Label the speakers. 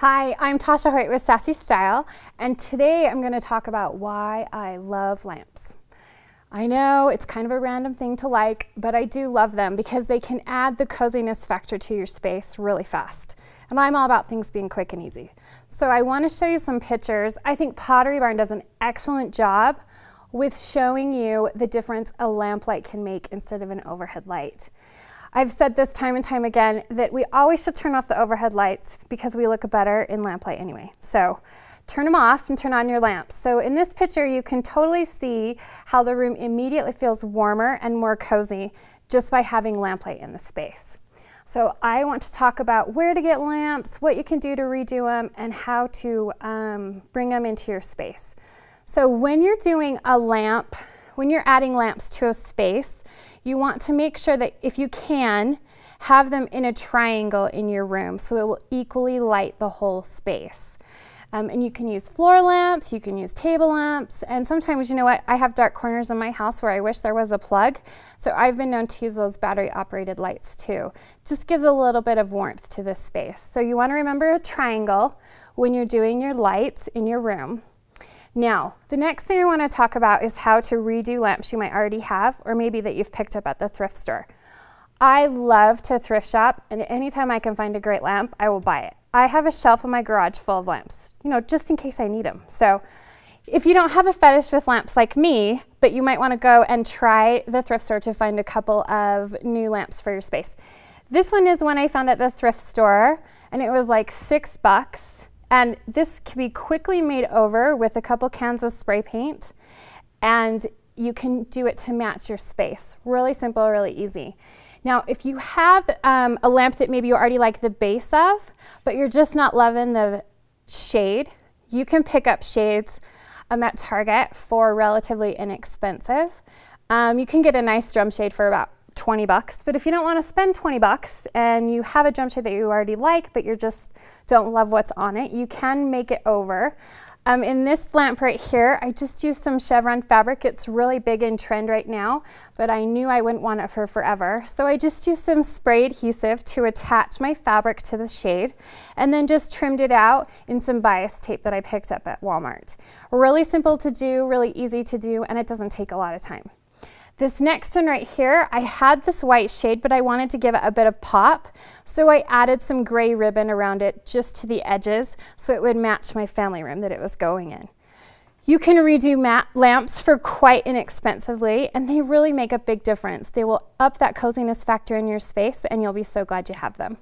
Speaker 1: Hi, I'm Tausha Hoyt with Sassy Style, and today I'm going to talk about why I love lamps. I know it's kind of a random thing to like, but I do love them because they can add the coziness factor to your space really fast. And I'm all about things being quick and easy. So I want to show you some pictures. I think Pottery Barn does an excellent job with showing you the difference a lamp light can make instead of an overhead light. I've said this time and time again that we always should turn off the overhead lights because we look better in lamplight anyway. So turn them off and turn on your lamps. So in this picture you can totally see how the room immediately feels warmer and more cozy just by having lamplight in the space. So I want to talk about where to get lamps, what you can do to redo them, and how to bring them into your space. So when you're doing a lamp, when you're adding lamps to a space, you want to make sure that if you can, have them in a triangle in your room so it will equally light the whole space. And you can use floor lamps, you can use table lamps, and sometimes, you know what, I have dark corners in my house where I wish there was a plug, so I've been known to use those battery operated lights too. Just gives a little bit of warmth to this space. So you want to remember a triangle when you're doing your lights in your room. Now, the next thing I want to talk about is how to redo lamps you might already have, or maybe that you've picked up at the thrift store. I love to thrift shop, and anytime I can find a great lamp, I will buy it. I have a shelf in my garage full of lamps, you know, just in case I need them. So if you don't have a fetish with lamps like me, but you might want to go and try the thrift store to find a couple of new lamps for your space. This one is one I found at the thrift store, and it was like $6. And this can be quickly made over with a couple cans of spray paint, and you can do it to match your space. Really simple, really easy. Now, if you have a lamp that maybe you already like the base of, but you're just not loving the shade, you can pick up shades at Target for relatively inexpensive. You can get a nice drum shade for about $20, but if you don't want to spend $20 and you have a drum shade that you already like, but you just don't love what's on it, you can make it over. In this lamp right here, I just used some chevron fabric. It's really big in trend right now, but I knew I wouldn't want it for forever. So I just used some spray adhesive to attach my fabric to the shade, and then just trimmed it out in some bias tape that I picked up at Walmart. Really simple to do, really easy to do, and it doesn't take a lot of time. This next one right here, I had this white shade, but I wanted to give it a bit of pop, so I added some gray ribbon around it just to the edges so it would match my family room that it was going in. You can redo matte lamps for quite inexpensively, and they really make a big difference. They will up that coziness factor in your space, and you'll be so glad you have them.